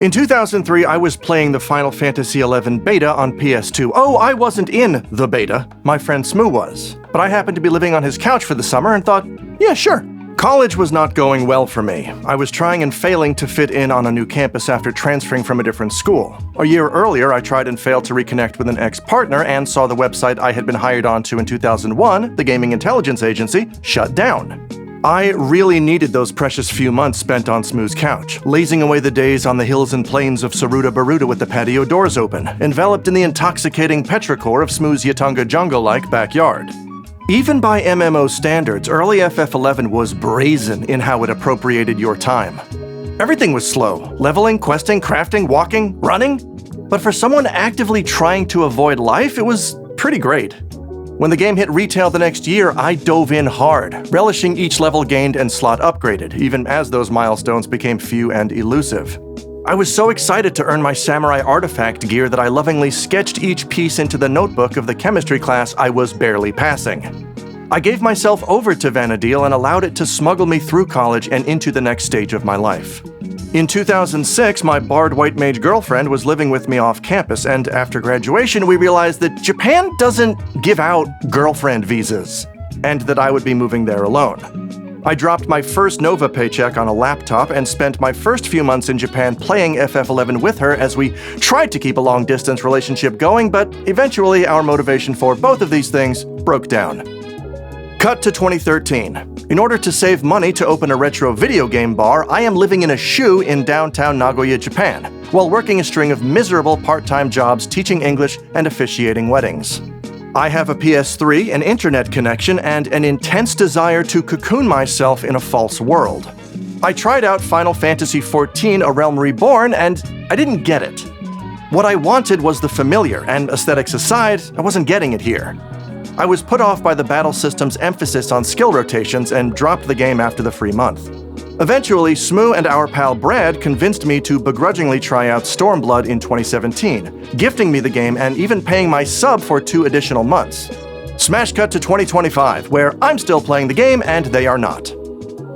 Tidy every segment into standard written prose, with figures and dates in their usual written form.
In 2003, I was playing the Final Fantasy XI beta on PS2. Oh, I wasn't in the beta. My friend Smoo was. But I happened to be living on his couch for the summer and thought, yeah, sure. College was not going well for me. I was trying and failing to fit in on a new campus after transferring from a different school. A year earlier, I tried and failed to reconnect with an ex-partner and saw the website I had been hired onto in 2001, the Gaming Intelligence Agency, shut down. I really needed those precious few months spent on Smoo's couch, lazing away the days on the hills and plains of Saruta Baruta with the patio doors open, enveloped in the intoxicating petrichor of Smoo's Yatunga jungle-like backyard. Even by MMO standards, early FF11 was brazen in how it appropriated your time. Everything was slow: leveling, questing, crafting, walking, running. But for someone actively trying to avoid life, it was pretty great. When the game hit retail the next year, I dove in hard, relishing each level gained and slot upgraded, even as those milestones became few and elusive. I was so excited to earn my samurai artifact gear that I lovingly sketched each piece into the notebook of the chemistry class I was barely passing. I gave myself over to Vana'diel and allowed it to smuggle me through college and into the next stage of my life. In 2006, my barred white mage girlfriend was living with me off campus, and after graduation, we realized that Japan doesn't give out girlfriend visas, and that I would be moving there alone. I dropped my first Nova paycheck on a laptop and spent my first few months in Japan playing FF11 with her as we tried to keep a long-distance relationship going, but eventually our motivation for both of these things broke down. Cut to 2013. In order to save money to open a retro video game bar, I am living in a shoe in downtown Nagoya, Japan, while working a string of miserable part-time jobs teaching English and officiating weddings. I have a PS3, an internet connection, and an intense desire to cocoon myself in a false world. I tried out Final Fantasy XIV: A Realm Reborn, and I didn't get it. What I wanted was the familiar, and aesthetics aside, I wasn't getting it here. I was put off by the battle system's emphasis on skill rotations and dropped the game after the free month. Eventually, Smoo and our pal Brad convinced me to begrudgingly try out Stormblood in 2017, gifting me the game and even paying my sub for 2 additional months. Smash cut to 2025, where I'm still playing the game and they are not.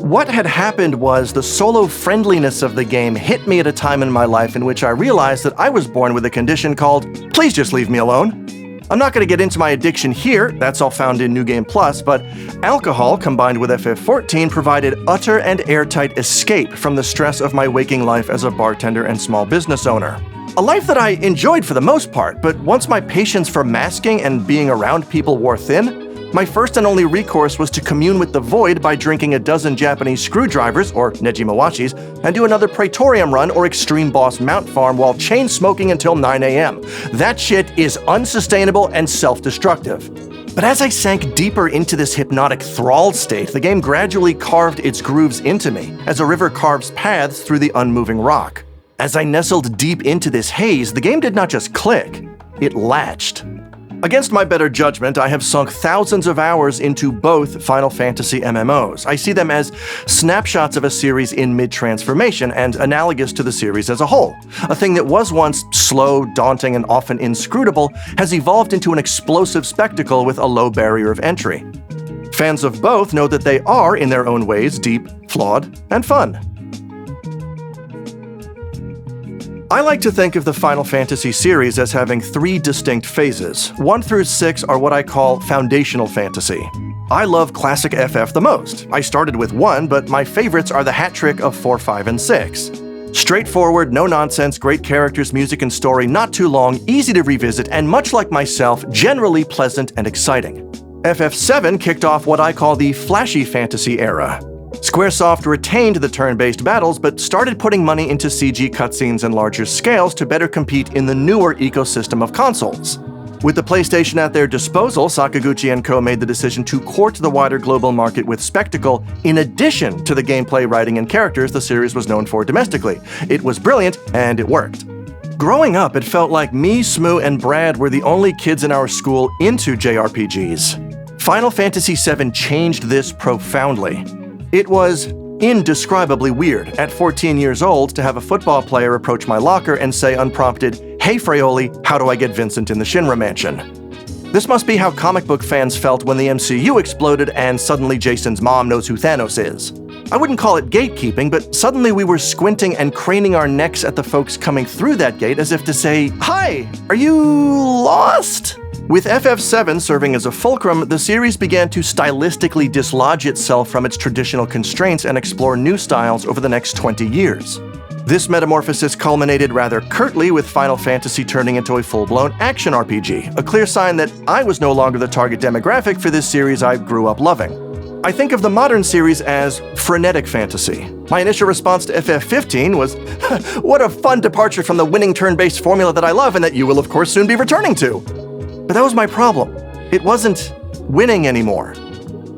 What had happened was the solo friendliness of the game hit me at a time in my life in which I realized that I was born with a condition called, please just leave me alone. I'm not going to get into my addiction here, that's all found in New Game Plus, but alcohol combined with FF14 provided utter and airtight escape from the stress of my waking life as a bartender and small business owner. A life that I enjoyed for the most part, but once my patience for masking and being around people wore thin, my first and only recourse was to commune with the void by drinking a dozen Japanese screwdrivers, or Nejimawashis, and do another Praetorium run or Extreme Boss Mount Farm while chain smoking until 9 a.m. That shit is unsustainable and self-destructive. But as I sank deeper into this hypnotic thrall state, the game gradually carved its grooves into me, as a river carves paths through the unmoving rock. As I nestled deep into this haze, the game did not just click, it latched. Against my better judgment, I have sunk thousands of hours into both Final Fantasy MMOs. I see them as snapshots of a series in mid-transformation and analogous to the series as a whole. A thing that was once slow, daunting, and often inscrutable has evolved into an explosive spectacle with a low barrier of entry. Fans of both know that they are, in their own ways, deep, flawed, and fun. I like to think of the Final Fantasy series as having 3 distinct phases. 1 through 6 are what I call foundational fantasy. I love classic FF the most. I started with 1, but my favorites are the hat trick of 4, 5, and 6. Straightforward, no-nonsense, great characters, music, and story, not too long, easy to revisit, and much like myself, generally pleasant and exciting. FF7 kicked off what I call the flashy fantasy era. Squaresoft retained the turn-based battles, but started putting money into CG cutscenes and larger scales to better compete in the newer ecosystem of consoles. With the PlayStation at their disposal, Sakaguchi & Co. made the decision to court the wider global market with spectacle, in addition to the gameplay, writing, and characters the series was known for domestically. It was brilliant, and it worked. Growing up, it felt like me, Smoo, and Brad were the only kids in our school into JRPGs. Final Fantasy VII changed this profoundly. It was indescribably weird at 14 years old to have a football player approach my locker and say unprompted, "Hey Fraioli, how do I get Vincent in the Shinra Mansion?" This must be how comic book fans felt when the MCU exploded and suddenly Jason's mom knows who Thanos is. I wouldn't call it gatekeeping, but suddenly we were squinting and craning our necks at the folks coming through that gate as if to say, "Hi, are you lost?" With FF7 serving as a fulcrum, the series began to stylistically dislodge itself from its traditional constraints and explore new styles over the next 20 years. This metamorphosis culminated rather curtly with Final Fantasy turning into a full-blown action RPG, a clear sign that I was no longer the target demographic for this series I grew up loving. I think of the modern series as frenetic fantasy. My initial response to FF15 was, what a fun departure from the winning turn-based formula that I love and that you will of course soon be returning to. But that was my problem. It wasn't winning anymore.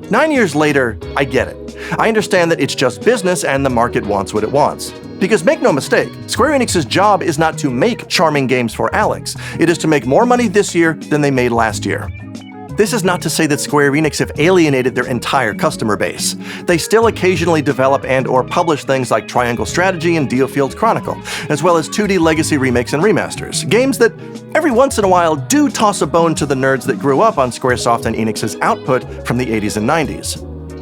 9 years later, I get it. I understand that it's just business and the market wants what it wants. Because make no mistake, Square Enix's job is not to make charming games for Alex. It is to make more money this year than they made last year. This is not to say that Square Enix have alienated their entire customer base. They still occasionally develop and/or publish things like Triangle Strategy and DioField's Chronicle, as well as 2D legacy remakes and remasters, games that every once in a while do toss a bone to the nerds that grew up on Squaresoft and Enix's output from the 80s and 90s.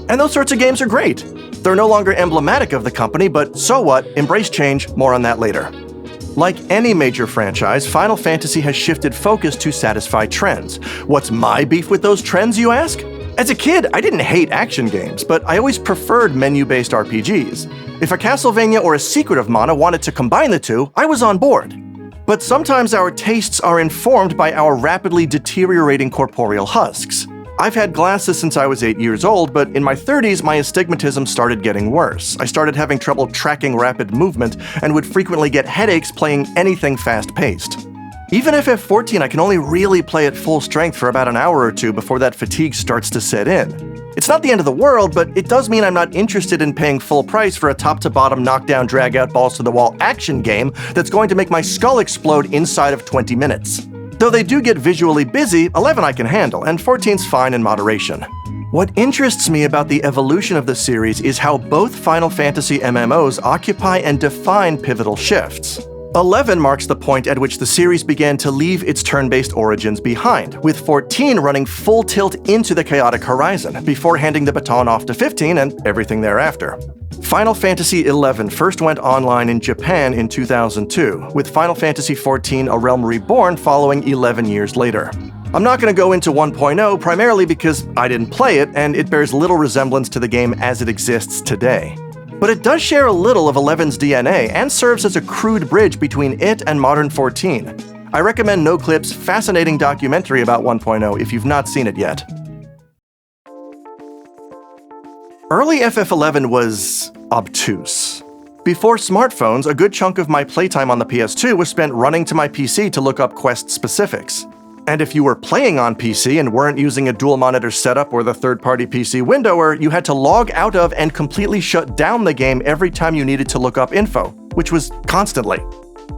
And those sorts of games are great. They're no longer emblematic of the company, but so what? Embrace change, more on that later. Like any major franchise, Final Fantasy has shifted focus to satisfy trends. What's my beef with those trends, you ask? As a kid, I didn't hate action games, but I always preferred menu-based RPGs. If a Castlevania or a Secret of Mana wanted to combine the two, I was on board. But sometimes our tastes are informed by our rapidly deteriorating corporeal husks. I've had glasses since I was 8 years old, but in my 30s, my astigmatism started getting worse. I started having trouble tracking rapid movement and would frequently get headaches playing anything fast-paced. Even FF14, I can only really play at full strength for about an hour or two before that fatigue starts to set in. It's not the end of the world, but it does mean I'm not interested in paying full price for a top-to-bottom knockdown, drag-out, balls-to-the-wall action game that's going to make my skull explode inside of 20 minutes. Though they do get visually busy, 11 I can handle, and 14's fine in moderation. What interests me about the evolution of the series is how both Final Fantasy MMOs occupy and define pivotal shifts. 11 marks the point at which the series began to leave its turn-based origins behind, with 14 running full tilt into the chaotic horizon, before handing the baton off to 15 and everything thereafter. Final Fantasy XI first went online in Japan in 2002, with Final Fantasy XIV A Realm Reborn following 11 years later. I'm not going to go into 1.0 primarily because I didn't play it and it bears little resemblance to the game as it exists today. But it does share a little of 11's DNA and serves as a crude bridge between it and modern 14. I recommend NoClip's fascinating documentary about 1.0 if you've not seen it yet. Early FF11 was obtuse. Before smartphones, a good chunk of my playtime on the PS2 was spent running to my PC to look up quest specifics. And if you were playing on PC and weren't using a dual monitor setup or the third-party PC windowers, you had to log out of and completely shut down the game every time you needed to look up info, which was constantly.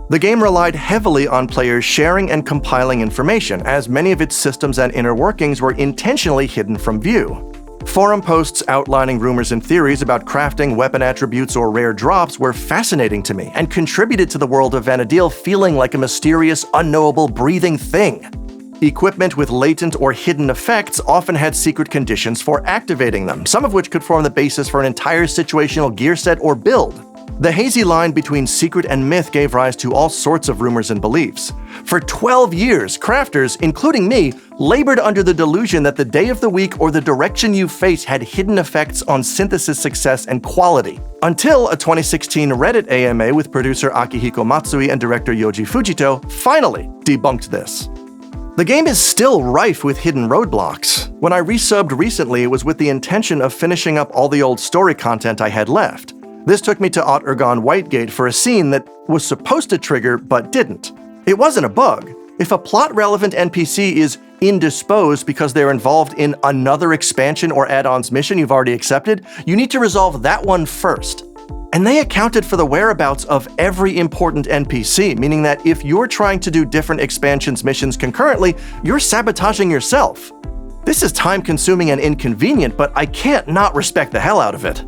The game relied heavily on players sharing and compiling information, as many of its systems and inner workings were intentionally hidden from view. Forum posts outlining rumors and theories about crafting, weapon attributes, or rare drops were fascinating to me and contributed to the world of Vana'diel feeling like a mysterious, unknowable, breathing thing. Equipment with latent or hidden effects often had secret conditions for activating them, some of which could form the basis for an entire situational gear set or build. The hazy line between secret and myth gave rise to all sorts of rumors and beliefs. For 12 years, crafters, including me, labored under the delusion that the day of the week or the direction you face had hidden effects on synthesis success and quality. Until a 2016 Reddit AMA with producer Akihiko Matsui and director Yoji Fujito finally debunked this. The game is still rife with hidden roadblocks. When I resubbed recently, it was with the intention of finishing up all the old story content I had left. This took me to Aut Urgon Whitegate for a scene that was supposed to trigger but didn't. It wasn't a bug. If a plot-relevant NPC is indisposed because they're involved in another expansion or add-ons mission you've already accepted, you need to resolve that one first. And they accounted for the whereabouts of every important NPC, meaning that if you're trying to do different expansions missions concurrently, you're sabotaging yourself. This is time-consuming and inconvenient, but I can't not respect the hell out of it.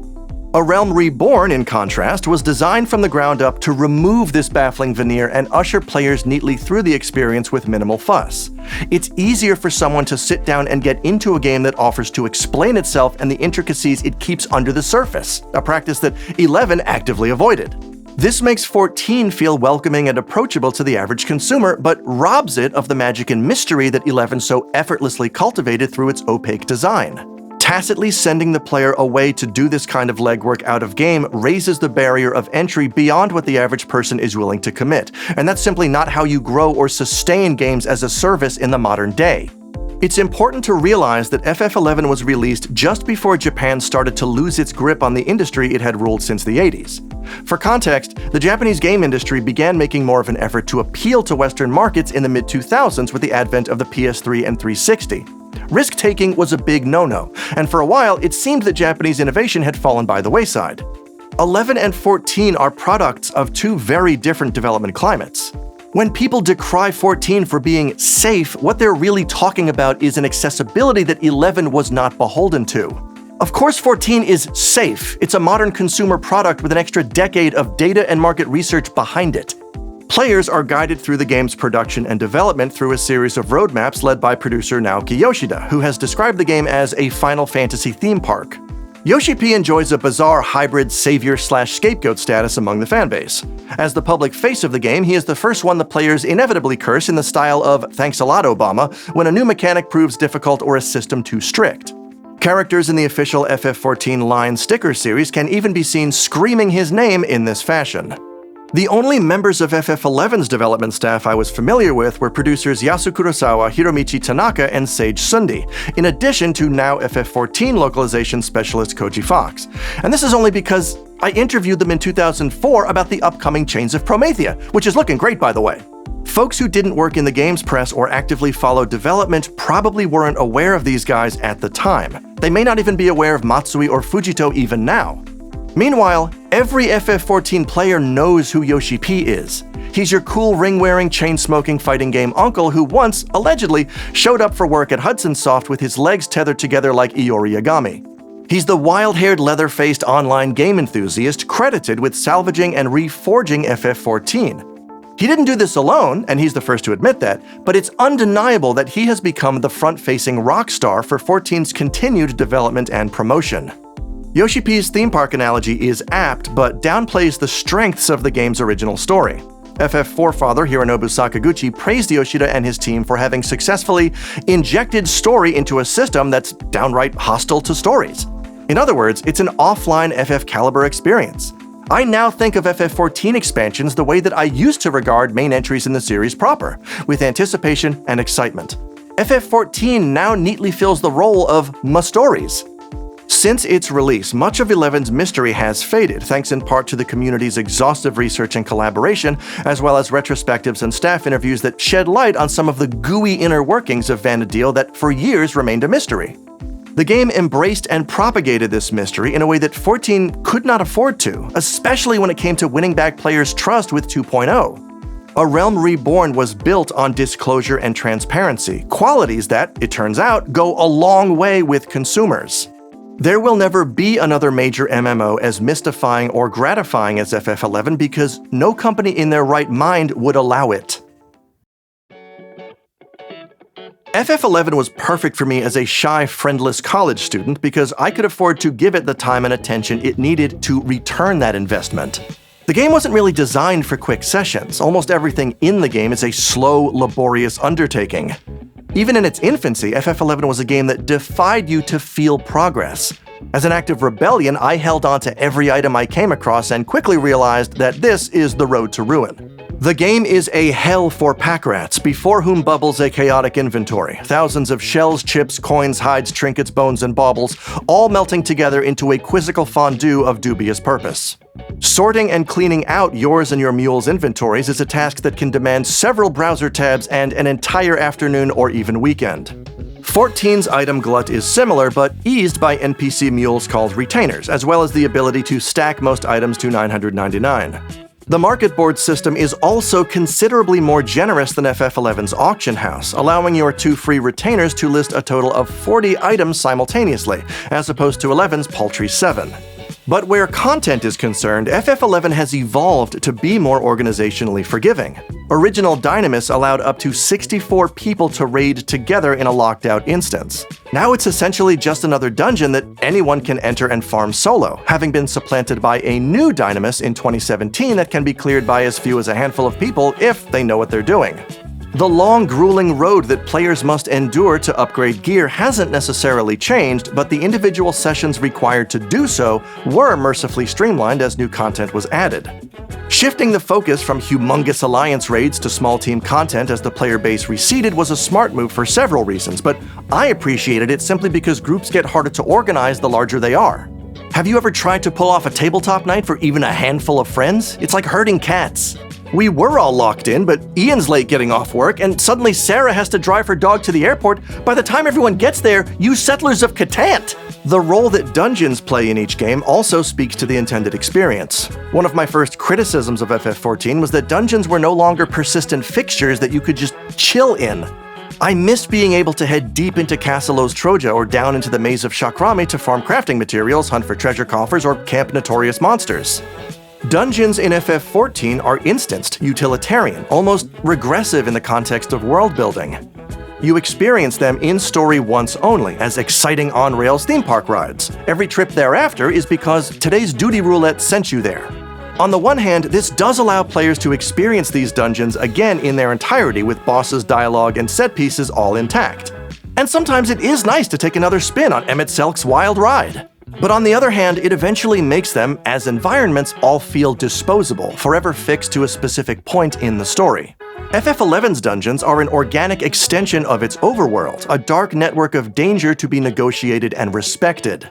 A Realm Reborn, in contrast, was designed from the ground up to remove this baffling veneer and usher players neatly through the experience with minimal fuss. It's easier for someone to sit down and get into a game that offers to explain itself and the intricacies it keeps under the surface, a practice that 11 actively avoided. This makes 14 feel welcoming and approachable to the average consumer, but robs it of the magic and mystery that 11 so effortlessly cultivated through its opaque design. Tacitly sending the player away to do this kind of legwork out of game raises the barrier of entry beyond what the average person is willing to commit, and that's simply not how you grow or sustain games as a service in the modern day. It's important to realize that FF11 was released just before Japan started to lose its grip on the industry it had ruled since the 80s. For context, the Japanese game industry began making more of an effort to appeal to Western markets in the mid-2000s with the advent of the PS3 and 360. Risk-taking was a big no-no, and for a while it seemed that Japanese innovation had fallen by the wayside. 11 and 14 are products of two very different development climates. When people decry 14 for being safe, what they're really talking about is an accessibility that 11 was not beholden to. Of course 14 is safe. It's a modern consumer product with an extra decade of data and market research behind it. Players are guided through the game's production and development through a series of roadmaps led by producer Naoki Yoshida, who has described the game as a Final Fantasy theme park. Yoshi P enjoys a bizarre hybrid savior/scapegoat status among the fanbase. As the public face of the game, he is the first one the players inevitably curse in the style of "Thanks a lot, Obama," when a new mechanic proves difficult or a system too strict. Characters in the official FF14 line sticker series can even be seen screaming his name in this fashion. The only members of FF11's development staff I was familiar with were producers Yasu Kurosawa, Hiromichi Tanaka, and Sage Sundi, in addition to now FF14 localization specialist Koji Fox. And this is only because I interviewed them in 2004 about the upcoming Chains of Promethea, which is looking great, by the way. Folks who didn't work in the games press or actively follow development probably weren't aware of these guys at the time. They may not even be aware of Matsui or Fujito even now. Meanwhile, every FF14 player knows who Yoshi P is. He's your cool ring-wearing, chain-smoking fighting game uncle who once, allegedly, showed up for work at Hudson Soft with his legs tethered together like Iori Yagami. He's the wild-haired, leather-faced online game enthusiast credited with salvaging and reforging FF14. He didn't do this alone, and he's the first to admit that, but it's undeniable that he has become the front-facing rock star for 14's continued development and promotion. Yoshi P's theme park analogy is apt, but downplays the strengths of the game's original story. FF4 father Hironobu Sakaguchi praised Yoshida and his team for having successfully injected story into a system that's downright hostile to stories. In other words, it's an offline FF caliber experience. I now think of FF14 expansions the way that I used to regard main entries in the series proper, with anticipation and excitement. FF14 now neatly fills the role of ma-stories. Since its release, much of 11's mystery has faded, thanks in part to the community's exhaustive research and collaboration, as well as retrospectives and staff interviews that shed light on some of the gooey inner workings of Vana'diel that for years remained a mystery. The game embraced and propagated this mystery in a way that 14 could not afford to, especially when it came to winning back players' trust with 2.0. A Realm Reborn was built on disclosure and transparency, qualities that, it turns out, go a long way with consumers. There will never be another major MMO as mystifying or gratifying as FF11 because no company in their right mind would allow it. FF11 was perfect for me as a shy, friendless college student because I could afford to give it the time and attention it needed to return that investment. The game wasn't really designed for quick sessions. Almost everything in the game is a slow, laborious undertaking. Even in its infancy, FF11 was a game that defied you to feel progress. As an act of rebellion, I held on to every item I came across and quickly realized that this is the road to ruin. The game is a hell for pack rats, before whom bubbles a chaotic inventory. Thousands of shells, chips, coins, hides, trinkets, bones, and baubles, all melting together into a quizzical fondue of dubious purpose. Sorting and cleaning out yours and your mule's inventories is a task that can demand several browser tabs and an entire afternoon or even weekend. 14's item glut is similar, but eased by NPC mules called retainers, as well as the ability to stack most items to 999. The market board system is also considerably more generous than FF11's auction house, allowing your 2 free retainers to list a total of 40 items simultaneously, as opposed to 11's paltry 7. But where content is concerned, FF11 has evolved to be more organizationally forgiving. Original Dynamis allowed up to 64 people to raid together in a locked-out instance. Now it's essentially just another dungeon that anyone can enter and farm solo, having been supplanted by a new Dynamis in 2017 that can be cleared by as few as a handful of people if they know what they're doing. The long, grueling road that players must endure to upgrade gear hasn't necessarily changed, but the individual sessions required to do so were mercifully streamlined as new content was added. Shifting the focus from humongous alliance raids to small team content as the player base receded was a smart move for several reasons, but I appreciated it simply because groups get harder to organize the larger they are. Have you ever tried to pull off a tabletop night for even a handful of friends? It's like herding cats. We were all locked in, but Ian's late getting off work, and suddenly Sarah has to drive her dog to the airport. By the time everyone gets there, you Settlers of Catan! The role that dungeons play in each game also speaks to the intended experience. One of my first criticisms of FF14 was that dungeons were no longer persistent fixtures that you could just chill in. I missed being able to head deep into Castle Ostroja or down into the Maze of Shakrami to farm crafting materials, hunt for treasure coffers, or camp notorious monsters. Dungeons in FF14 are instanced, utilitarian, almost regressive in the context of world building. You experience them in story once only, as exciting on-rails theme park rides. Every trip thereafter is because today's duty roulette sent you there. On the one hand, this does allow players to experience these dungeons again in their entirety with bosses, dialogue, and set pieces all intact. And sometimes it is nice to take another spin on Emmett Selk's wild ride. But on the other hand, it eventually makes them, as environments, all feel disposable, forever fixed to a specific point in the story. FF11's dungeons are an organic extension of its overworld, a dark network of danger to be negotiated and respected.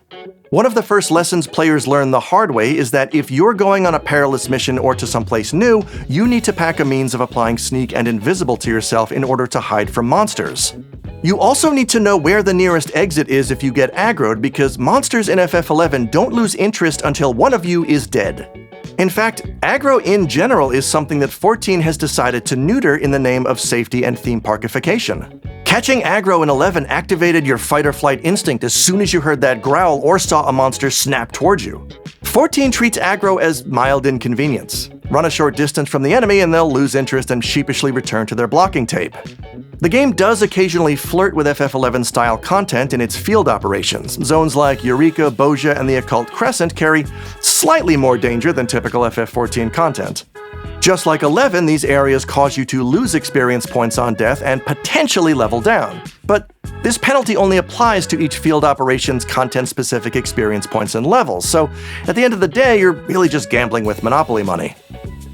One of the first lessons players learn the hard way is that if you're going on a perilous mission or to someplace new, you need to pack a means of applying sneak and invisible to yourself in order to hide from monsters. You also need to know where the nearest exit is if you get aggroed, because monsters in FF11 don't lose interest until one of you is dead. In fact, aggro in general is something that 14 has decided to neuter in the name of safety and theme parkification. Catching aggro in 11 activated your fight-or-flight instinct as soon as you heard that growl or saw a monster snap towards you. 14 treats aggro as mild inconvenience. Run a short distance from the enemy and they'll lose interest and sheepishly return to their blocking tape. The game does occasionally flirt with FF11-style content in its field operations. Zones like Eureka, Bozja, and the Occult Crescent carry slightly more danger than typical FF14 content. Just like 11, these areas cause you to lose experience points on death and potentially level down. But this penalty only applies to each field operation's content-specific experience points and levels, so at the end of the day, you're really just gambling with Monopoly money.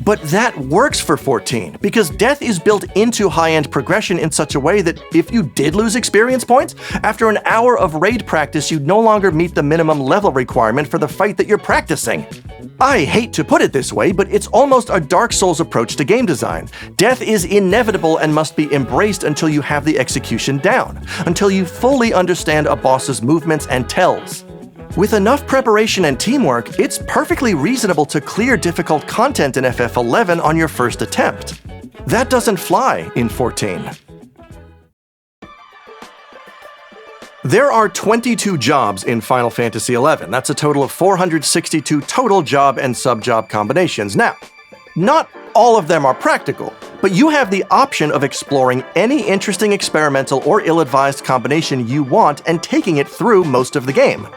But that works for 14, because death is built into high-end progression in such a way that if you did lose experience points, after an hour of raid practice you'd no longer meet the minimum level requirement for the fight that you're practicing. I hate to put it this way, but it's almost a Dark Souls approach to game design. Death is inevitable and must be embraced until you have the execution down, until you fully understand a boss's movements and tells. With enough preparation and teamwork, it's perfectly reasonable to clear difficult content in FF11 on your first attempt. That doesn't fly in 14. There are 22 jobs in Final Fantasy XI. That's a total of 462 total job and sub-job combinations. Now, not all of them are practical, but you have the option of exploring any interesting experimental or ill-advised combination you want and taking it through most of the game.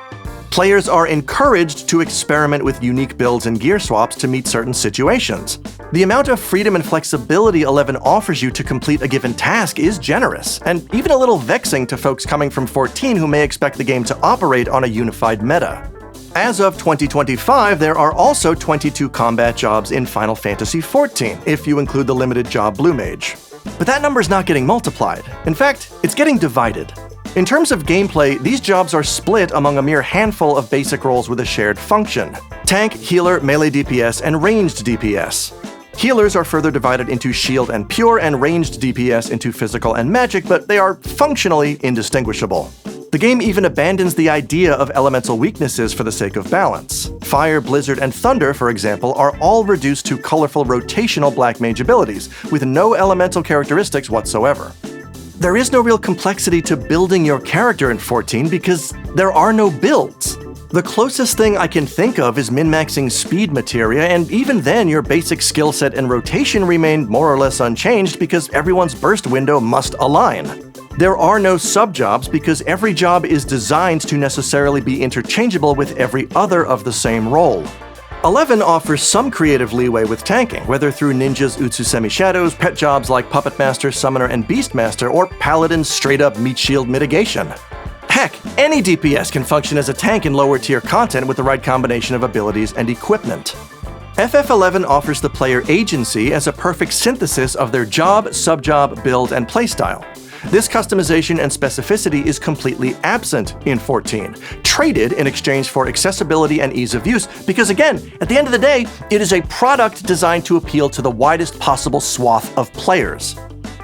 Players are encouraged to experiment with unique builds and gear swaps to meet certain situations. The amount of freedom and flexibility 11 offers you to complete a given task is generous, and even a little vexing to folks coming from 14 who may expect the game to operate on a unified meta. As of 2025, there are also 22 combat jobs in Final Fantasy XIV, if you include the limited job Blue Mage. But that number's not getting multiplied. In fact, it's getting divided. In terms of gameplay, these jobs are split among a mere handful of basic roles with a shared function: tank, healer, melee DPS, and ranged DPS. Healers are further divided into shield and pure, and ranged DPS into physical and magic, but they are functionally indistinguishable. The game even abandons the idea of elemental weaknesses for the sake of balance. Fire, blizzard, and thunder, for example, are all reduced to colorful rotational black mage abilities, with no elemental characteristics whatsoever. There is no real complexity to building your character in 14 because there are no builds. The closest thing I can think of is min-maxing speed materia, and even then your basic skill set and rotation remain more or less unchanged because everyone's burst window must align. There are no sub-jobs because every job is designed to necessarily be interchangeable with every other of the same role. 11 offers some creative leeway with tanking, whether through Ninja's Utsusemi Shadows, pet jobs like Puppet Master, Summoner, and Beastmaster, or Paladin's straight-up meat shield mitigation. Heck, any DPS can function as a tank in lower-tier content with the right combination of abilities and equipment. FF11 offers the player agency as a perfect synthesis of their job, sub-job, build, and playstyle. This customization and specificity is completely absent in 14, traded in exchange for accessibility and ease of use, because again, at the end of the day, it is a product designed to appeal to the widest possible swath of players.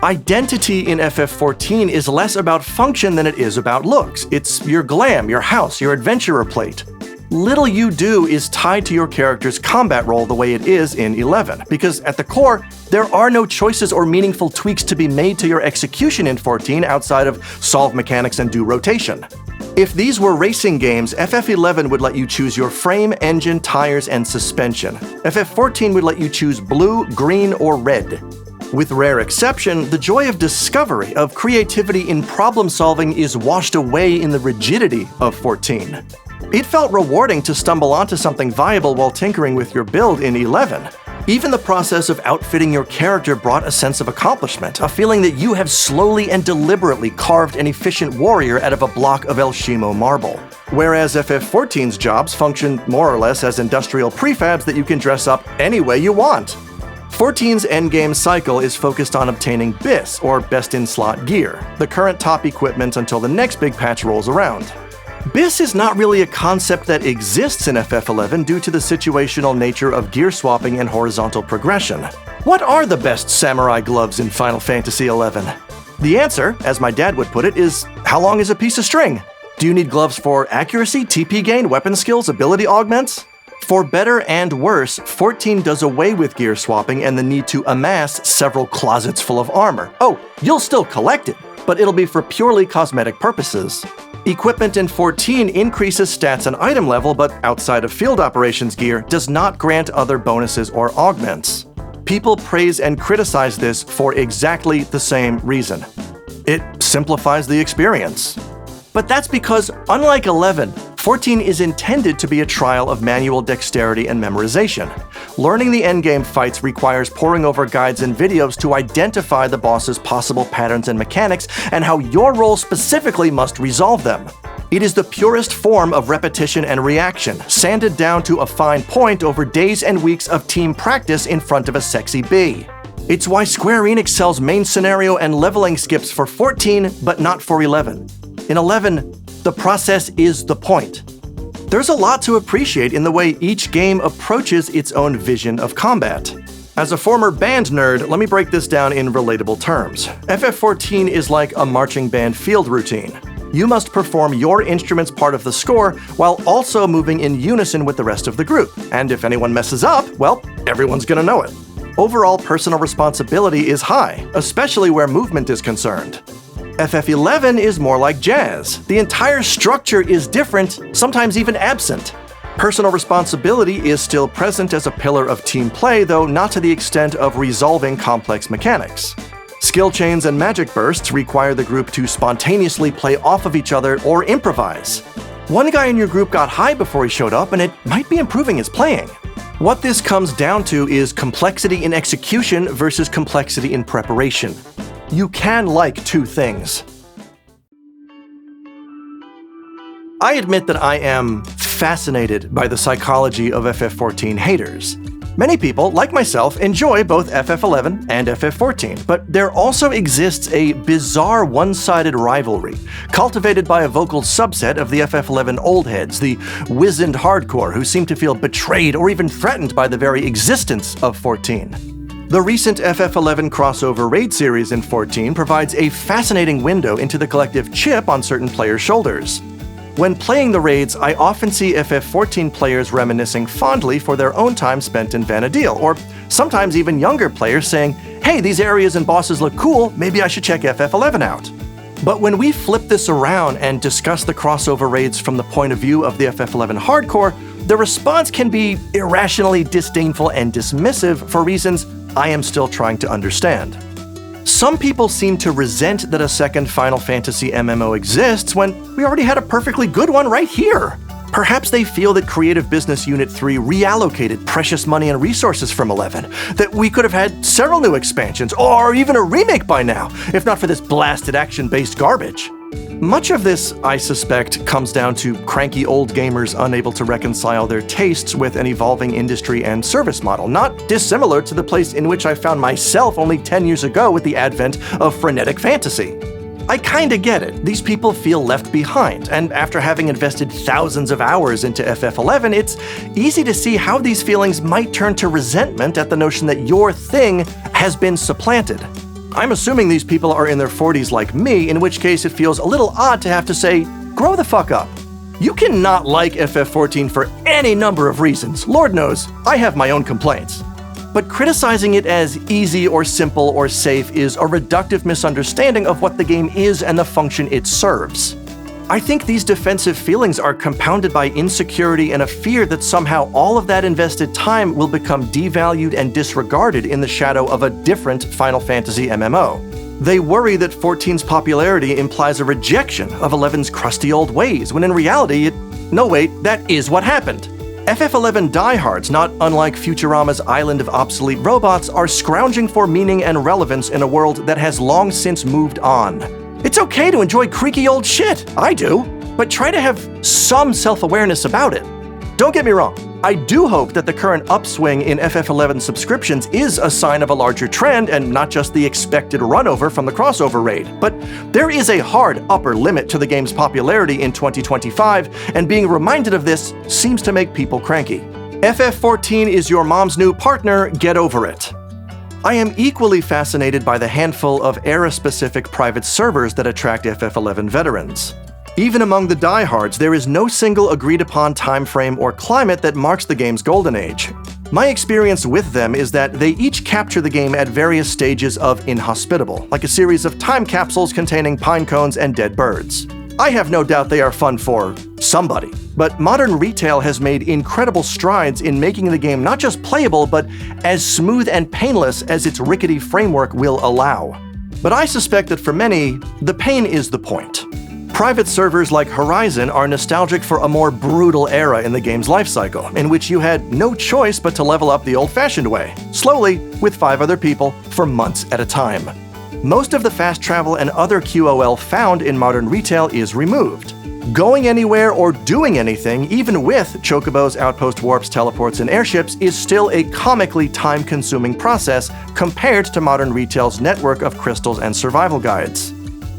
Identity in FF14 is less about function than it is about looks. It's your glam, your house, your adventurer plate. Little you do is tied to your character's combat role the way it is in 11, because at the core, there are no choices or meaningful tweaks to be made to your execution in 14 outside of solve mechanics and do rotation. If these were racing games, FF11 would let you choose your frame, engine, tires, and suspension. FF14 would let you choose blue, green, or red. With rare exception, the joy of discovery, of creativity in problem solving is washed away in the rigidity of 14. It felt rewarding to stumble onto something viable while tinkering with your build in 11. Even the process of outfitting your character brought a sense of accomplishment, a feeling that you have slowly and deliberately carved an efficient warrior out of a block of Elshimo marble. Whereas FF14's jobs function more or less as industrial prefabs that you can dress up any way you want. 14's endgame cycle is focused on obtaining BIS, or Best in Slot Gear, the current top equipment until the next big patch rolls around. BIS is not really a concept that exists in FF11 due to the situational nature of gear swapping and horizontal progression. What are the best samurai gloves in Final Fantasy XI? The answer, as my dad would put it, is how long is a piece of string? Do you need gloves for accuracy, TP gain, weapon skills, ability augments? For better and worse, 14 does away with gear swapping and the need to amass several closets full of armor. Oh, you'll still collect it, but it'll be for purely cosmetic purposes. Equipment in 14 increases stats and item level, but outside of field operations gear, does not grant other bonuses or augments. People praise and criticize this for exactly the same reason. It simplifies the experience. But that's because, unlike 11, 14 is intended to be a trial of manual dexterity and memorization. Learning the endgame fights requires poring over guides and videos to identify the boss's possible patterns and mechanics and how your role specifically must resolve them. It is the purest form of repetition and reaction, sanded down to a fine point over days and weeks of team practice in front of a sexy bee. It's why Square Enix sells main scenario and leveling skips for 14, but not for 11. In 11, the process is the point. There's a lot to appreciate in the way each game approaches its own vision of combat. As a former band nerd, let me break this down in relatable terms. FF14 is like a marching band field routine. You must perform your instrument's part of the score while also moving in unison with the rest of the group. And if anyone messes up, well, everyone's gonna know it. Overall personal responsibility is high, especially where movement is concerned. FF11 is more like jazz. The entire structure is different, sometimes even absent. Personal responsibility is still present as a pillar of team play, though not to the extent of resolving complex mechanics. Skill chains and magic bursts require the group to spontaneously play off of each other or improvise. One guy in your group got high before he showed up, and it might be improving his playing. What this comes down to is complexity in execution versus complexity in preparation. You can like two things. I admit that I am fascinated by the psychology of FF14 haters. Many people, like myself, enjoy both FF11 and FF14, but there also exists a bizarre one-sided rivalry, cultivated by a vocal subset of the FF11 old heads, the wizened hardcore who seem to feel betrayed or even threatened by the very existence of 14. The recent FF11 crossover raid series in 14 provides a fascinating window into the collective chip on certain players' shoulders. When playing the raids, I often see FF14 players reminiscing fondly for their own time spent in Vana'diel, or sometimes even younger players saying, "Hey, these areas and bosses look cool, maybe I should check FF11 out." But when we flip this around and discuss the crossover raids from the point of view of the FF11 hardcore, the response can be irrationally disdainful and dismissive for reasons I am still trying to understand. Some people seem to resent that a second Final Fantasy MMO exists when we already had a perfectly good one right here. Perhaps they feel that Creative Business Unit 3 reallocated precious money and resources from 11, that we could have had several new expansions, or even a remake by now, if not for this blasted action-based garbage. Much of this, I suspect, comes down to cranky old gamers unable to reconcile their tastes with an evolving industry and service model, not dissimilar to the place in which I found myself only 10 years ago with the advent of frenetic fantasy. I kinda get it. These people feel left behind, and after having invested thousands of hours into FF11, it's easy to see how these feelings might turn to resentment at the notion that your thing has been supplanted. I'm assuming these people are in their 40s like me, in which case it feels a little odd to have to say, grow the fuck up. You cannot like FF14 for any number of reasons. Lord knows, I have my own complaints. But criticizing it as easy or simple or safe is a reductive misunderstanding of what the game is and the function it serves. I think these defensive feelings are compounded by insecurity and a fear that somehow all of that invested time will become devalued and disregarded in the shadow of a different Final Fantasy MMO. They worry that 14's popularity implies a rejection of 11's crusty old ways, when in reality, no wait, that is what happened. FF11 diehards, not unlike Futurama's island of obsolete robots, are scrounging for meaning and relevance in a world that has long since moved on. It's okay to enjoy creaky old shit, I do, but try to have some self-awareness about it. Don't get me wrong, I do hope that the current upswing in FF11 subscriptions is a sign of a larger trend and not just the expected runover from the crossover raid, but there is a hard upper limit to the game's popularity in 2025, and being reminded of this seems to make people cranky. FF14 is your mom's new partner, get over it. I am equally fascinated by the handful of era-specific private servers that attract FF11 veterans. Even among the diehards, there is no single agreed-upon time frame or climate that marks the game's golden age. My experience with them is that they each capture the game at various stages of inhospitable, like a series of time capsules containing pine cones and dead birds. I have no doubt they are fun for somebody, but modern retail has made incredible strides in making the game not just playable, but as smooth and painless as its rickety framework will allow. But I suspect that for many, the pain is the point. Private servers like Horizon are nostalgic for a more brutal era in the game's lifecycle, in which you had no choice but to level up the old-fashioned way, slowly, with 5 other people, for months at a time. Most of the fast travel and other QOL found in modern retail is removed. Going anywhere or doing anything, even with chocobos, outpost warps, teleports, and airships, is still a comically time-consuming process compared to modern retail's network of crystals and survival guides.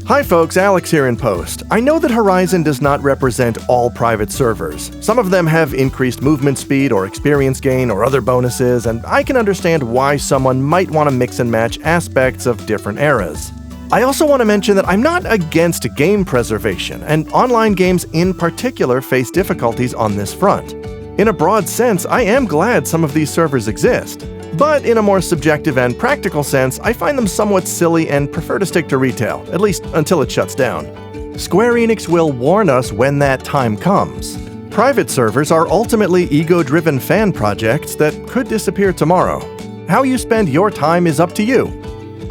Hi folks, Alex here in Post. I know that Horizon does not represent all private servers. Some of them have increased movement speed or experience gain or other bonuses, and I can understand why someone might want to mix and match aspects of different eras. I also want to mention that I'm not against game preservation, and online games in particular face difficulties on this front. In a broad sense, I am glad some of these servers exist. But in a more subjective and practical sense, I find them somewhat silly and prefer to stick to retail, at least until it shuts down. Square Enix will warn us when that time comes. Private servers are ultimately ego-driven fan projects that could disappear tomorrow. How you spend your time is up to you.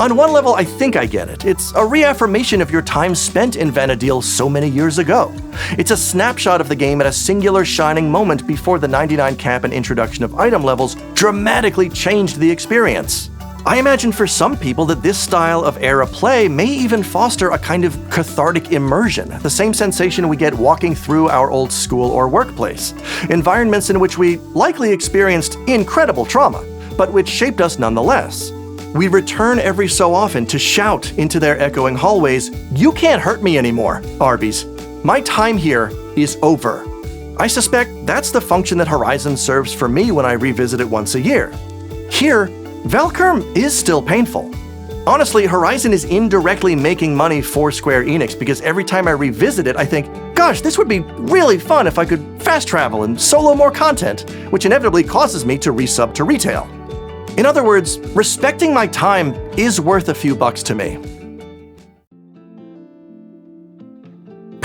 On one level, I think I get it. It's a reaffirmation of your time spent in Vana'diel so many years ago. It's a snapshot of the game at a singular shining moment before the 99 cap and introduction of item levels dramatically changed the experience. I imagine for some people that this style of era play may even foster a kind of cathartic immersion, the same sensation we get walking through our old school or workplace, environments in which we likely experienced incredible trauma, but which shaped us nonetheless. We return every so often to shout into their echoing hallways, "You can't hurt me anymore, Arby's. My time here is over." I suspect that's the function that Horizon serves for me when I revisit it once a year. Here, Valkurm is still painful. Honestly, Horizon is indirectly making money for Square Enix because every time I revisit it, I think, gosh, this would be really fun if I could fast travel and solo more content, which inevitably causes me to resub to retail. In other words, respecting my time is worth a few bucks to me.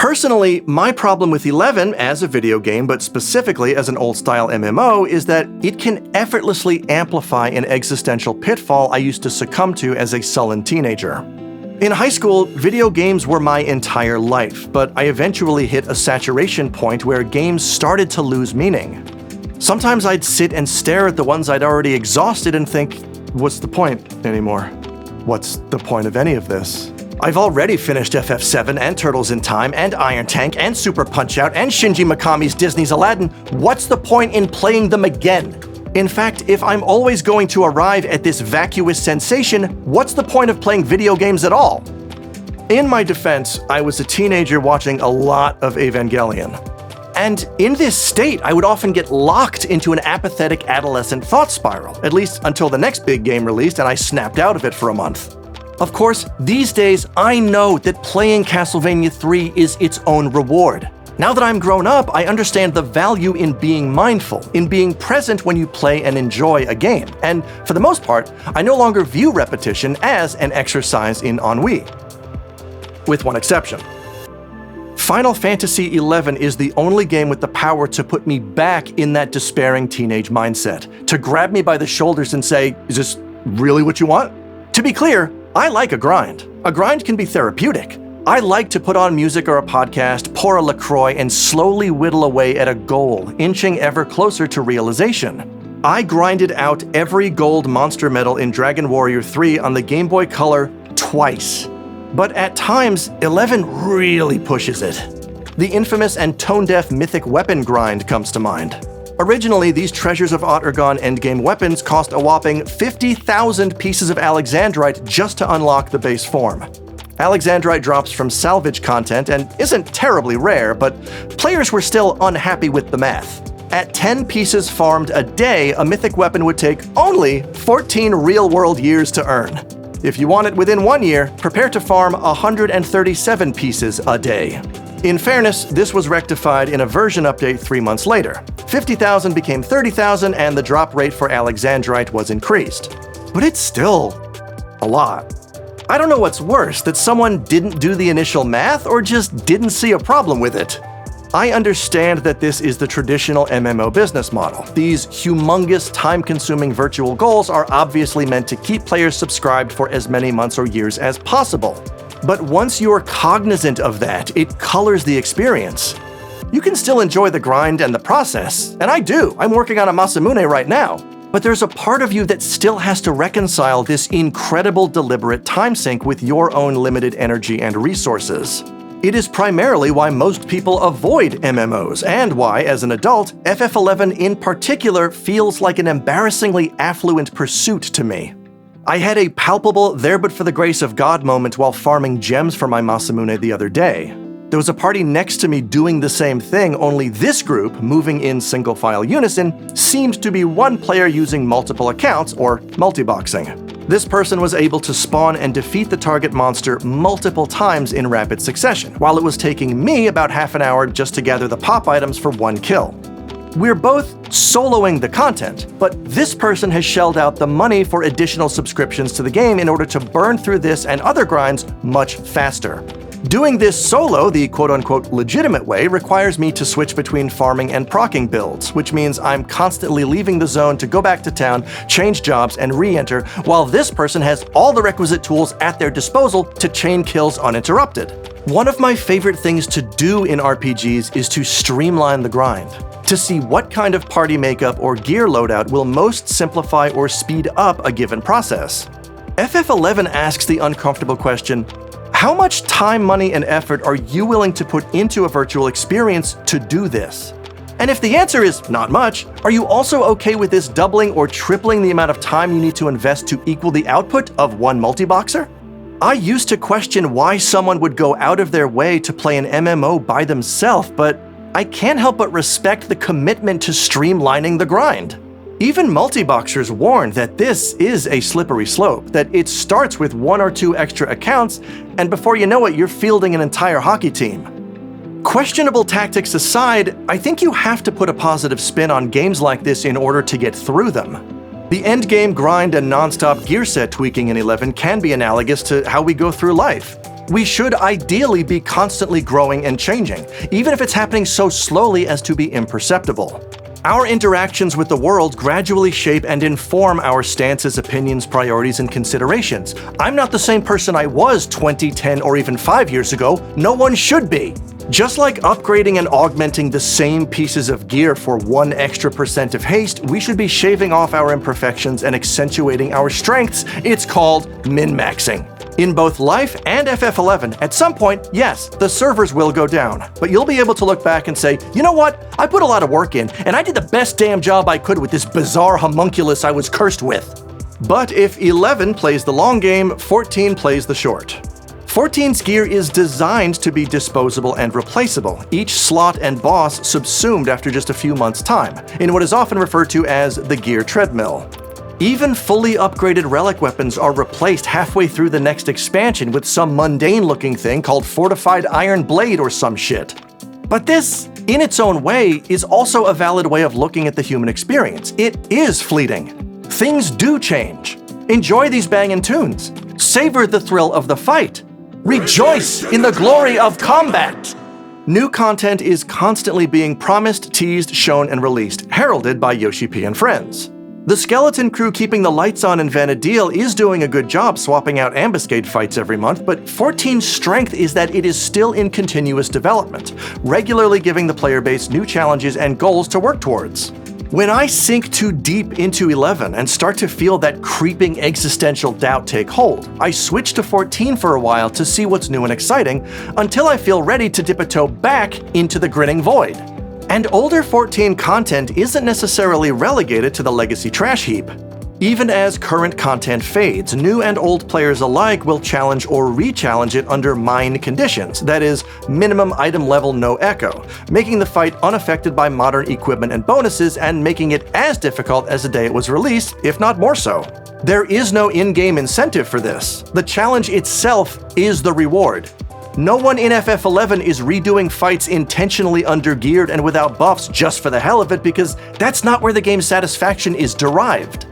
Personally, my problem with 11 as a video game, but specifically as an old-style MMO, is that it can effortlessly amplify an existential pitfall I used to succumb to as a sullen teenager. In high school, video games were my entire life, but I eventually hit a saturation point where games started to lose meaning. Sometimes I'd sit and stare at the ones I'd already exhausted and think, what's the point anymore? What's the point of any of this? I've already finished FF7 and Turtles in Time and Iron Tank and Super Punch-Out and Shinji Mikami's Disney's Aladdin. What's the point in playing them again? In fact, if I'm always going to arrive at this vacuous sensation, what's the point of playing video games at all? In my defense, I was a teenager watching a lot of Evangelion. And in this state, I would often get locked into an apathetic adolescent thought spiral, at least until the next big game released and I snapped out of it for a month. Of course, these days, I know that playing Castlevania 3 is its own reward. Now that I'm grown up, I understand the value in being mindful, in being present when you play and enjoy a game. And for the most part, I no longer view repetition as an exercise in ennui. With one exception. Final Fantasy XI is the only game with the power to put me back in that despairing teenage mindset, to grab me by the shoulders and say, is this really what you want? To be clear, I like a grind. A grind can be therapeutic. I like to put on music or a podcast, pour a LaCroix, and slowly whittle away at a goal, inching ever closer to realization. I grinded out every gold monster medal in Dragon Warrior 3 on the Game Boy Color twice. But at times, 11 really pushes it. The infamous and tone-deaf Mythic Weapon grind comes to mind. Originally, these Treasures of Ottergon endgame weapons cost a whopping 50,000 pieces of Alexandrite just to unlock the base form. Alexandrite drops from salvage content and isn't terribly rare, but players were still unhappy with the math. At 10 pieces farmed a day, a mythic weapon would take only 14 real-world years to earn. If you want it within 1 year, prepare to farm 137 pieces a day. In fairness, this was rectified in a version update 3 months later. 50,000 became 30,000 and the drop rate for Alexandrite was increased. But it's still a lot. I don't know what's worse, that someone didn't do the initial math or just didn't see a problem with it. I understand that this is the traditional MMO business model. These humongous, time-consuming virtual goals are obviously meant to keep players subscribed for as many months or years as possible. But once you're cognizant of that, it colors the experience. You can still enjoy the grind and the process, and I do. I'm working on a Masamune right now. But there's a part of you that still has to reconcile this incredible deliberate time sink with your own limited energy and resources. It is primarily why most people avoid MMOs, and why, as an adult, FF11 in particular feels like an embarrassingly affluent pursuit to me. I had a palpable there but for the grace of God moment while farming gems for my Masamune the other day. There was a party next to me doing the same thing, only this group, moving in single-file unison, seemed to be one player using multiple accounts, or multi-boxing. This person was able to spawn and defeat the target monster multiple times in rapid succession, while it was taking me about half an hour just to gather the pop items for 1 kill. We're both soloing the content, but this person has shelled out the money for additional subscriptions to the game in order to burn through this and other grinds much faster. Doing this solo, the quote-unquote legitimate way, requires me to switch between farming and proccing builds, which means I'm constantly leaving the zone to go back to town, change jobs, and re-enter, while this person has all the requisite tools at their disposal to chain kills uninterrupted. One of my favorite things to do in RPGs is to streamline the grind, to see what kind of party makeup or gear loadout will most simplify or speed up a given process. FF11 asks the uncomfortable question, how much time, money, and effort are you willing to put into a virtual experience to do this? And if the answer is not much, are you also okay with this doubling or tripling the amount of time you need to invest to equal the output of one multi-boxer? I used to question why someone would go out of their way to play an MMO by themselves, but I can't help but respect the commitment to streamlining the grind. Even multi-boxers warn that this is a slippery slope, that it starts with 1 or 2 extra accounts, and before you know it, you're fielding an entire hockey team. Questionable tactics aside, I think you have to put a positive spin on games like this in order to get through them. The endgame grind and non-stop gear set tweaking in 11 can be analogous to how we go through life. We should ideally be constantly growing and changing, even if it's happening so slowly as to be imperceptible. Our interactions with the world gradually shape and inform our stances, opinions, priorities, and considerations. I'm not the same person I was 20, 10, or even 5 years ago. No one should be. Just like upgrading and augmenting the same pieces of gear for 1 extra % of haste, we should be shaving off our imperfections and accentuating our strengths. It's called min-maxing. In both Life and FF11, at some point, yes, the servers will go down, but you'll be able to look back and say, you know what, I put a lot of work in, and I did the best damn job I could with this bizarre homunculus I was cursed with. But if 11 plays the long game, 14 plays the short. 14's gear is designed to be disposable and replaceable, each slot and boss subsumed after just a few months' time, in what is often referred to as the gear treadmill. Even fully upgraded relic weapons are replaced halfway through the next expansion with some mundane-looking thing called Fortified Iron Blade or some shit. But this, in its own way, is also a valid way of looking at the human experience. It is fleeting. Things do change. Enjoy these bangin' tunes. Savor the thrill of the fight. Rejoice in the glory of combat! New content is constantly being promised, teased, shown, and released, heralded by Yoshi P and friends. The skeleton crew keeping the lights on in Vana'diel is doing a good job swapping out ambuscade fights every month, but 14's strength is that it is still in continuous development, regularly giving the player base new challenges and goals to work towards. When I sink too deep into 11 and start to feel that creeping existential doubt take hold, I switch to 14 for a while to see what's new and exciting, until I feel ready to dip a toe back into the grinning void. And older 14 content isn't necessarily relegated to the legacy trash heap. Even as current content fades, new and old players alike will challenge or re-challenge it under mine conditions, that is, minimum item level no echo, making the fight unaffected by modern equipment and bonuses and making it as difficult as the day it was released, if not more so. There is no in-game incentive for this. The challenge itself is the reward. No one in FF11 is redoing fights intentionally undergeared and without buffs just for the hell of it, because that's not where the game's satisfaction is derived.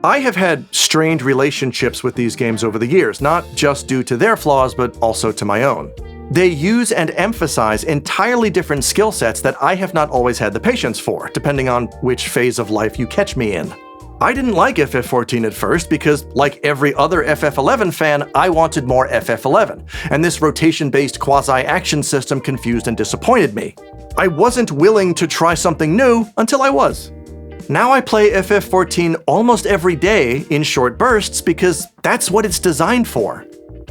I have had strained relationships with these games over the years, not just due to their flaws, but also to my own. They use and emphasize entirely different skill sets that I have not always had the patience for, depending on which phase of life you catch me in. I didn't like FF14 at first because, like every other FF11 fan, I wanted more FF11, and this rotation-based quasi-action system confused and disappointed me. I wasn't willing to try something new until I was. Now I play FF14 almost every day in short bursts because that's what it's designed for.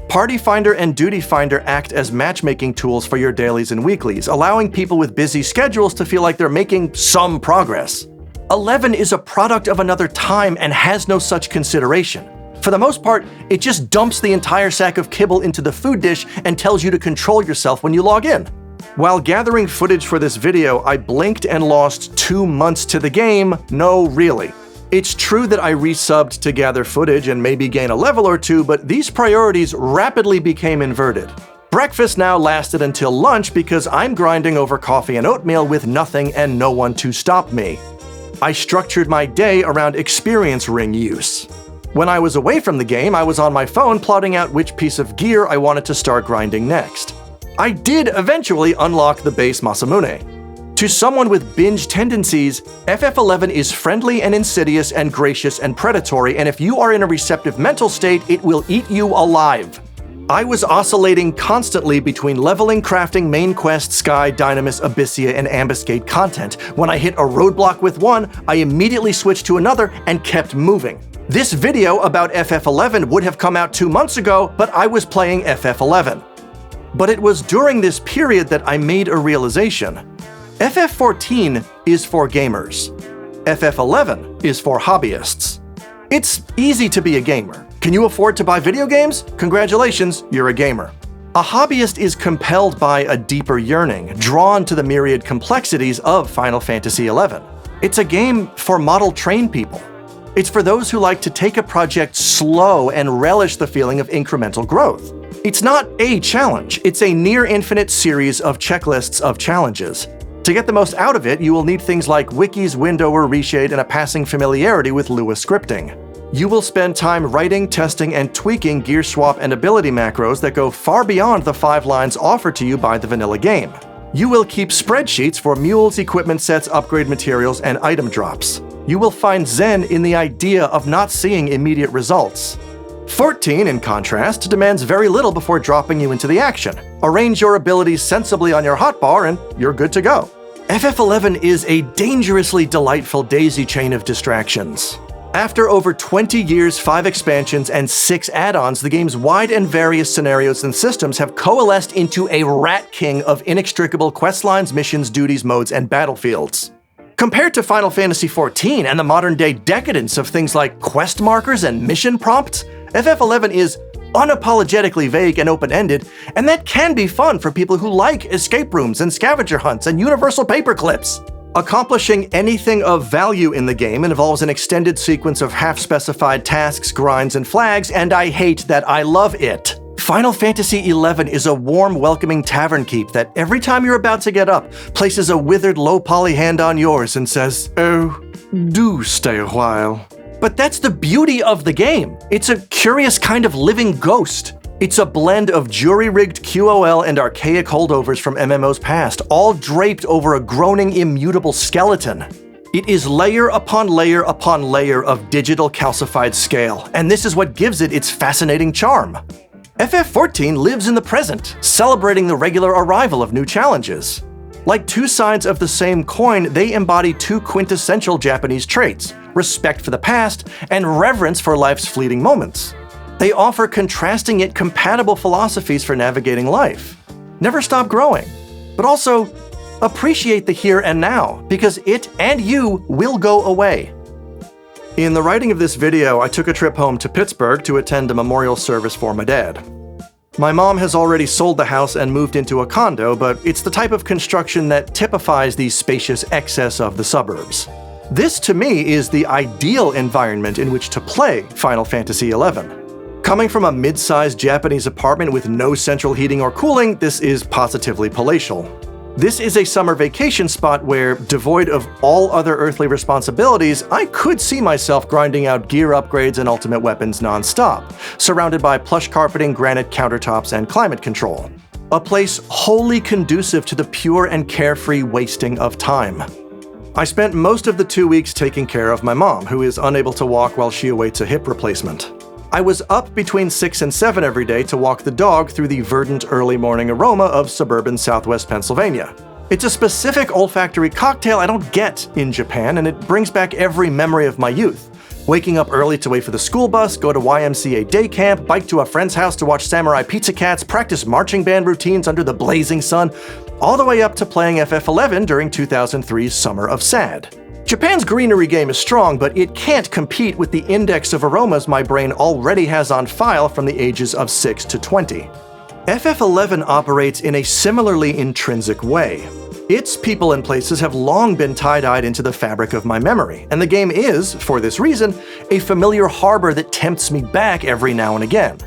Party Finder and Duty Finder act as matchmaking tools for your dailies and weeklies, allowing people with busy schedules to feel like they're making some progress. 11 is a product of another time and has no such consideration. For the most part, it just dumps the entire sack of kibble into the food dish and tells you to control yourself when you log in. While gathering footage for this video, I blinked and lost 2 months to the game. No, really. It's true that I resubbed to gather footage and maybe gain a level or two, but these priorities rapidly became inverted. Breakfast now lasted until lunch because I'm grinding over coffee and oatmeal with nothing and no one to stop me. I structured my day around experience ring use. When I was away from the game, I was on my phone plotting out which piece of gear I wanted to start grinding next. I did eventually unlock the base Masamune. To someone with binge tendencies, FF11 is friendly and insidious and gracious and predatory, and if you are in a receptive mental state, it will eat you alive. I was oscillating constantly between leveling, crafting, main quest, Sky, Dynamis, Abyssia, and Ambuscade content. When I hit a roadblock with one, I immediately switched to another and kept moving. This video about FF11 would have come out 2 months ago, but I was playing FF11. But it was during this period that I made a realization. FF14 is for gamers. FF11 is for hobbyists. It's easy to be a gamer. Can you afford to buy video games? Congratulations, you're a gamer. A hobbyist is compelled by a deeper yearning, drawn to the myriad complexities of Final Fantasy XI. It's a game for model-trained people. It's for those who like to take a project slow and relish the feeling of incremental growth. It's not a challenge, it's a near-infinite series of checklists of challenges. To get the most out of it, you will need things like wikis, windower, reshade, and a passing familiarity with Lua scripting. You will spend time writing, testing, and tweaking gear swap and ability macros that go far beyond the 5 lines offered to you by the vanilla game. You will keep spreadsheets for mules, equipment sets, upgrade materials, and item drops. You will find zen in the idea of not seeing immediate results. 14, in contrast, demands very little before dropping you into the action. Arrange your abilities sensibly on your hotbar and you're good to go. FF11 is a dangerously delightful daisy chain of distractions. After over 20 years, 5 expansions, and 6 add-ons, the game's wide and various scenarios and systems have coalesced into a rat king of inextricable questlines, missions, duties, modes, and battlefields. Compared to Final Fantasy XIV and the modern-day decadence of things like quest markers and mission prompts, FF11 is unapologetically vague and open-ended, and that can be fun for people who like escape rooms and scavenger hunts and universal paperclips. Accomplishing anything of value in the game involves an extended sequence of half-specified tasks, grinds, and flags, and I hate that I love it. Final Fantasy XI is a warm, welcoming tavern keep that every time you're about to get up, places a withered, low-poly hand on yours and says, "Oh, do stay a while." But that's the beauty of the game. It's a curious kind of living ghost. It's a blend of jury-rigged QOL and archaic holdovers from MMOs past, all draped over a groaning, immutable skeleton. It is layer upon layer upon layer of digital calcified scale, and this is what gives it its fascinating charm. FF14 lives in the present, celebrating the regular arrival of new challenges. Like 2 sides of the same coin, they embody 2 quintessential Japanese traits: respect for the past and reverence for life's fleeting moments. They offer contrasting yet compatible philosophies for navigating life. Never stop growing, but also appreciate the here and now, because it and you will go away. In the writing of this video, I took a trip home to Pittsburgh to attend a memorial service for my dad. My mom has already sold the house and moved into a condo, but it's the type of construction that typifies the spacious excess of the suburbs. This, to me, is the ideal environment in which to play Final Fantasy XI. Coming from a mid-sized Japanese apartment with no central heating or cooling, this is positively palatial. This is a summer vacation spot where, devoid of all other earthly responsibilities, I could see myself grinding out gear upgrades and ultimate weapons non-stop, surrounded by plush carpeting, granite countertops, and climate control. A place wholly conducive to the pure and carefree wasting of time. I spent most of the 2 weeks taking care of my mom, who is unable to walk while she awaits a hip replacement. I was up between 6 and 7 every day to walk the dog through the verdant early morning aroma of suburban southwest Pennsylvania. It's a specific olfactory cocktail I don't get in Japan, and it brings back every memory of my youth. Waking up early to wait for the school bus, go to YMCA day camp, bike to a friend's house to watch Samurai Pizza Cats, practice marching band routines under the blazing sun, all the way up to playing FF11 during 2003's Summer of Sad. Japan's greenery game is strong, but it can't compete with the index of aromas my brain already has on file from the ages of 6 to 20. FF11 operates in a similarly intrinsic way. Its people and places have long been tie-dyed into the fabric of my memory, and the game is, for this reason, a familiar harbor that tempts me back every now and again.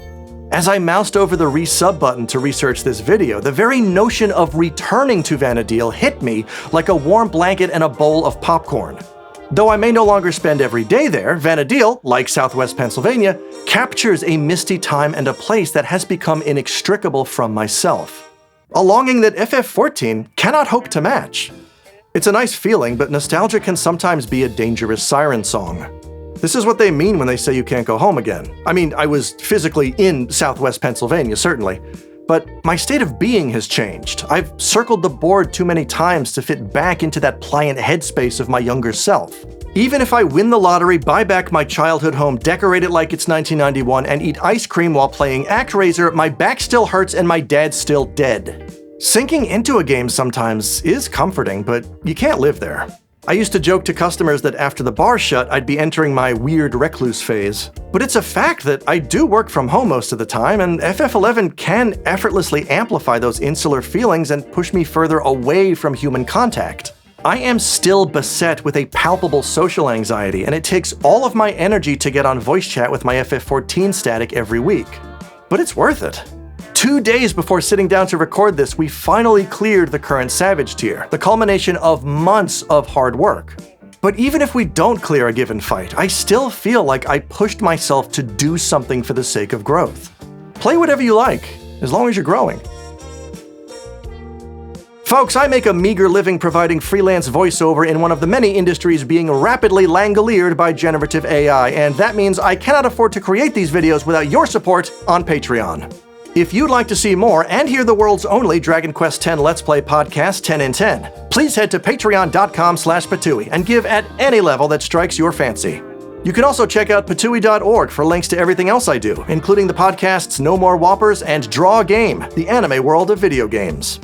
As I moused over the resub button to research this video, the very notion of returning to Vana'diel hit me like a warm blanket and a bowl of popcorn. Though I may no longer spend every day there, Vana'diel, like Southwest Pennsylvania, captures a misty time and a place that has become inextricable from myself. A longing that FF14 cannot hope to match. It's a nice feeling, but nostalgia can sometimes be a dangerous siren song. This is what they mean when they say you can't go home again. I mean, I was physically in Southwest Pennsylvania, certainly, but my state of being has changed. I've circled the board too many times to fit back into that pliant headspace of my younger self. Even if I win the lottery, buy back my childhood home, decorate it like it's 1991, and eat ice cream while playing ActRaiser, my back still hurts and my dad's still dead. Sinking into a game sometimes is comforting, but you can't live there. I used to joke to customers that after the bar shut, I'd be entering my weird recluse phase. But it's a fact that I do work from home most of the time, and FF11 can effortlessly amplify those insular feelings and push me further away from human contact. I am still beset with a palpable social anxiety, and it takes all of my energy to get on voice chat with my FF14 static every week. But it's worth it. 2 days before sitting down to record this, we finally cleared the current Savage tier, the culmination of months of hard work. But even if we don't clear a given fight, I still feel like I pushed myself to do something for the sake of growth. Play whatever you like, as long as you're growing. Folks, I make a meager living providing freelance voiceover in one of the many industries being rapidly langolired by generative AI, and that means I cannot afford to create these videos without your support on Patreon. If you'd like to see more and hear the world's only Dragon Quest X Let's Play podcast 10 in 10, please head to patreon.com/Patui and give at any level that strikes your fancy. You can also check out patui.org for links to everything else I do, including the podcasts No More Whoppers and Draw a Game, the anime world of video games.